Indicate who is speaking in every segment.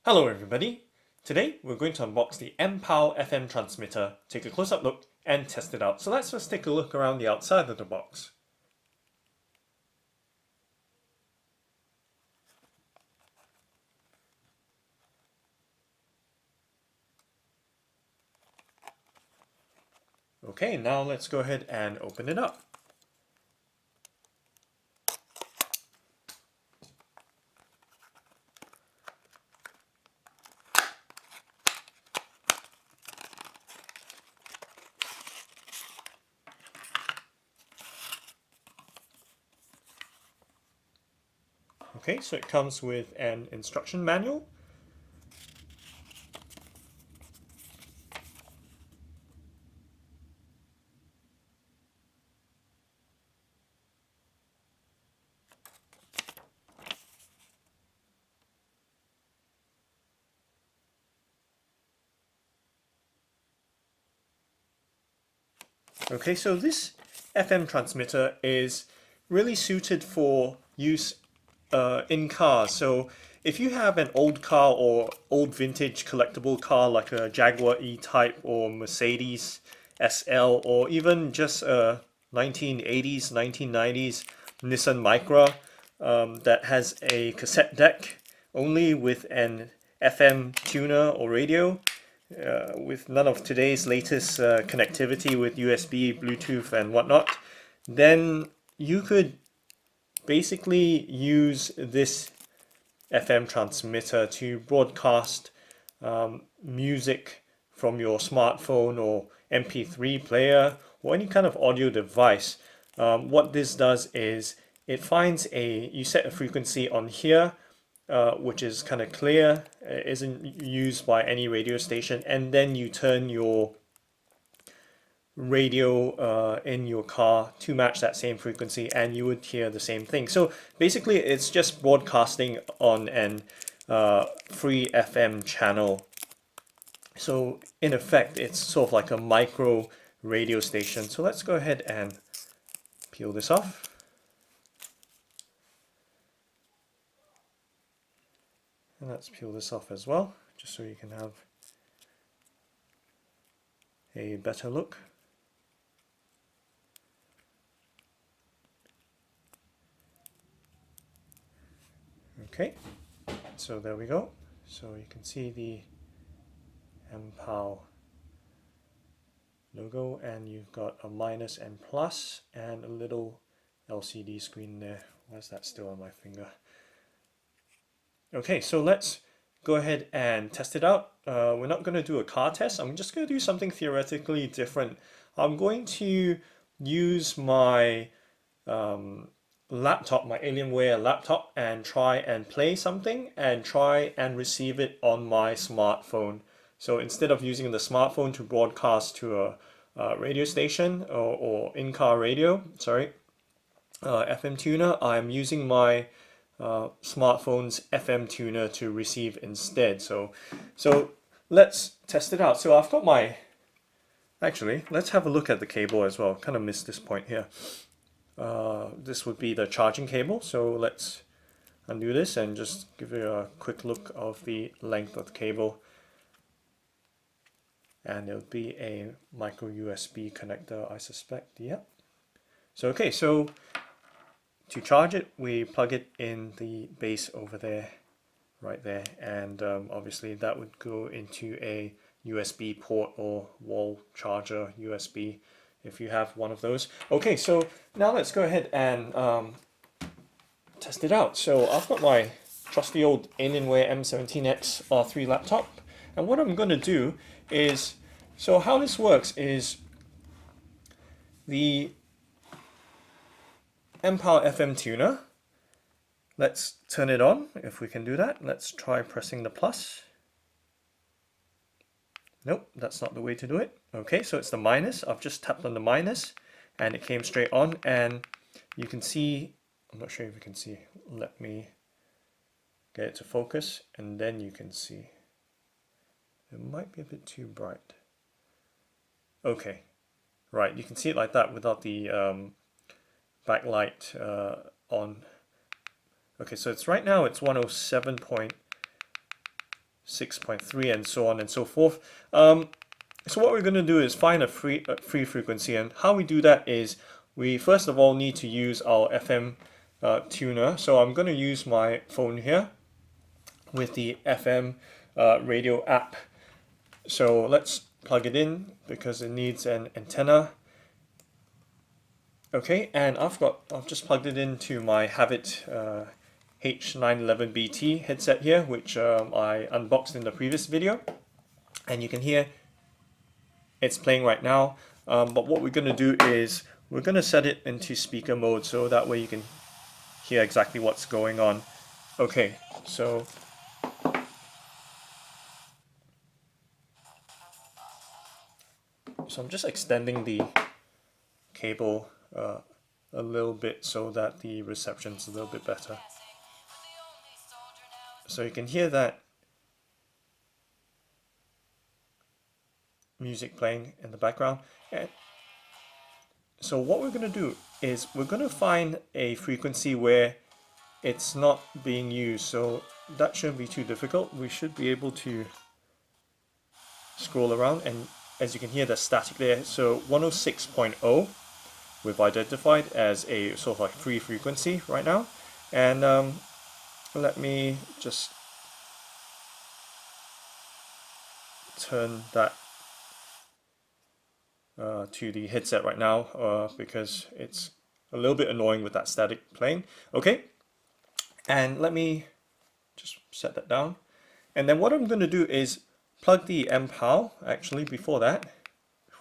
Speaker 1: Hello everybody! Today we're going to unbox the Mpow FM Transmitter, take a close-up look and test it out. So let's just take a look around the outside of the box. Okay, now let's go ahead and open it up. Okay, so it comes with an instruction manual. Okay, so this FM transmitter is really suited for use in cars. So if you have an old car or old vintage collectible car like a Jaguar E-Type or Mercedes SL, or even just a 1980s, 1990s Nissan Micra that has a cassette deck only with an FM tuner or radio, with none of today's latest connectivity with USB, Bluetooth and whatnot, then you could basically use this FM transmitter to broadcast music from your smartphone or MP3 player or any kind of audio device. What this does is it finds you set a frequency on here, which is kind of clear, isn't used by any radio station, and then you turn your radio in your car to match that same frequency and you would hear the same thing. So basically it's just broadcasting on an free FM channel. So in effect it's sort of like a micro radio station. So let's go ahead and peel this off. And let's peel this off as well, just so you can have a better look. Okay, so there we go. So you can see the Mpow logo, and you've got a minus and plus and a little LCD screen there. Why is that still on my finger? Okay, so let's go ahead and test it out. We're not going to do a car test. I'm just going to do something theoretically different. I'm going to use my laptop, my Alienware laptop, and try and play something and try and receive it on my smartphone. So instead of using the smartphone to broadcast to a radio station or in-car radio, sorry, FM tuner, I'm using my smartphone's FM tuner to receive instead. So let's test it out. So I've got my, actually let's have a look at the cable as well. Kind of missed this point here. This would be the charging cable, so let's undo this and just give you a quick look of the length of the cable. And it would be a micro USB connector, I suspect. Yep. So okay, so to charge it, we plug it in the base over there, right there, and obviously that would go into a USB port or wall charger USB if you have one of those. Okay, so now let's go ahead and test it out. So I've got my trusty old Alienware M17X R3 laptop, and what I'm going to do is, so how this works is the Mpow FM tuner. Let's turn it on if we can do that. Let's try pressing the plus. Nope, that's not the way to do it. Okay, so it's the minus. I've just tapped on the minus and it came straight on, and you can see, I'm not sure if you can see, let me get it to focus and then you can see. It might be a bit too bright. Okay, right, you can see it like that without the backlight on. Okay, so it's right now it's 107.6 6.3 and so on and so forth. So what we're going to do is find a free frequency, and how we do that is we first of all need to use our FM tuner. So I'm going to use my phone here with the FM radio app. So let's plug it in because it needs an antenna. Okay, and I've just plugged it into my Havit H911BT headset here, which I unboxed in the previous video, and you can hear it's playing right now. But what we're going to do is we're going to set it into speaker mode so that way you can hear exactly what's going on. Okay, so I'm just extending the cable a little bit so that the reception's a little bit better. So you can hear that music playing in the background. And so what we're going to do is we're going to find a frequency where it's not being used. So that shouldn't be too difficult. We should be able to scroll around, and as you can hear, the static there. So 106.0 we've identified as a sort of like free frequency right now. And let me just turn that to the headset right now because it's a little bit annoying with that static playing. Okay, and let me just set that down. And then what I'm going to do is plug the Mpow. Actually, before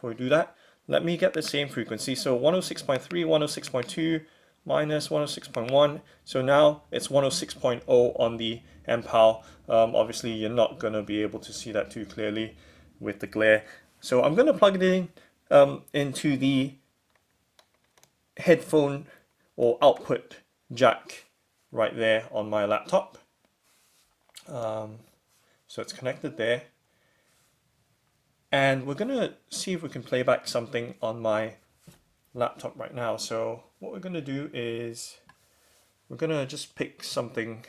Speaker 1: we do that, let me get the same frequency. So 106.3, 106.2 minus 106.1. So now it's 106.0 on the Mpow. Obviously, you're not going to be able to see that too clearly with the glare. So I'm going to plug it in into the headphone or output jack right there on my laptop. So it's connected there. And we're going to see if we can play back something on my laptop right now. So what we're going to do is we're going to just pick something.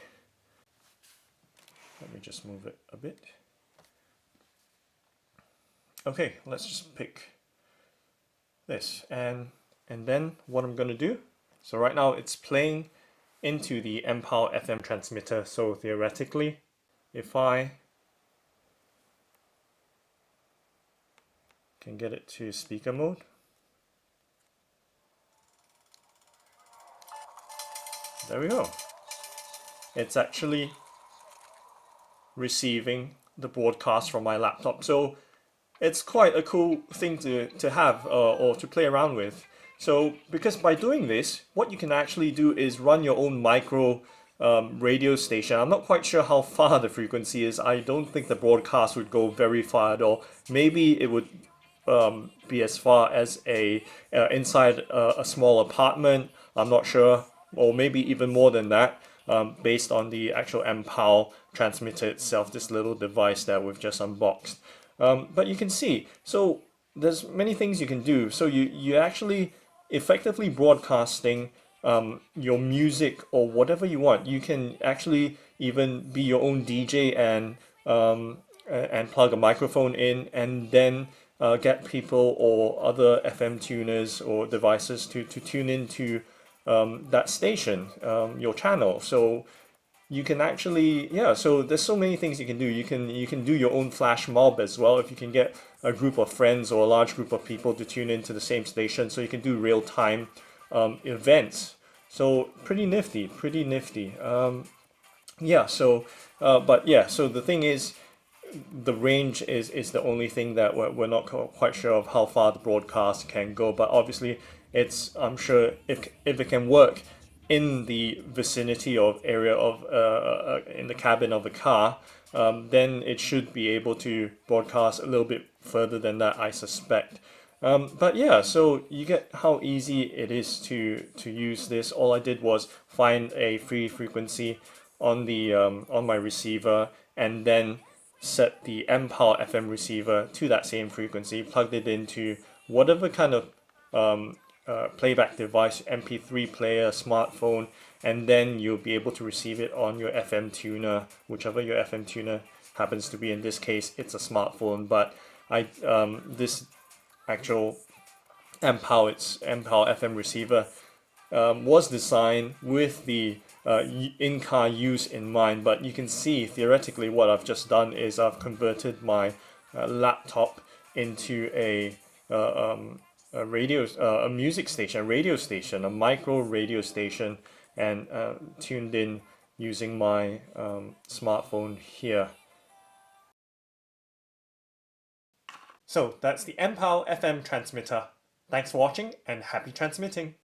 Speaker 1: Let me just move it a bit. Okay, let's just pick this. And then what I'm going to do, so right now it's playing into the Mpow FM transmitter. So theoretically, if I can get it to speaker mode, there we go. It's actually receiving the broadcast from my laptop. So it's quite a cool thing to have or to play around with. So because by doing this, what you can actually do is run your own micro radio station. I'm not quite sure how far the frequency is. I don't think the broadcast would go very far at all. Maybe it would be as far as inside a small apartment. I'm not sure, or maybe even more than that, based on the actual Mpow transmitter itself, this little device that we've just unboxed. But you can see, so there's many things you can do. So you actually effectively broadcasting your music or whatever you want. You can actually even be your own DJ and plug a microphone in, and then get people or other FM tuners or devices to tune into that station, your channel. So you can actually, yeah, so there's so many things you can do. You can do your own flash mob as well if you can get a group of friends or a large group of people to tune into the same station. So you can do real-time events. So pretty nifty, pretty nifty. Yeah, so but yeah, so the thing is, the range is the only thing that we're not quite sure of how far the broadcast can go. But obviously, I'm sure if it can work in the vicinity of area of in the cabin of a car, then it should be able to broadcast a little bit further than that, I suspect. But yeah, so you get how easy it is to use this. All I did was find a free frequency on the on my receiver, and then set the Mpow FM receiver to that same frequency, plugged it into whatever kind of playback device, MP3 player, smartphone, and then you'll be able to receive it on your FM tuner, whichever your FM tuner happens to be. In this case, it's a smartphone, but this actual Mpow FM receiver was designed with the in-car use in mind, but you can see theoretically what I've just done is I've converted my laptop into a music station, a radio station, a micro radio station, and tuned in using my smartphone here. So that's the Mpow FM transmitter. Thanks for watching and happy transmitting.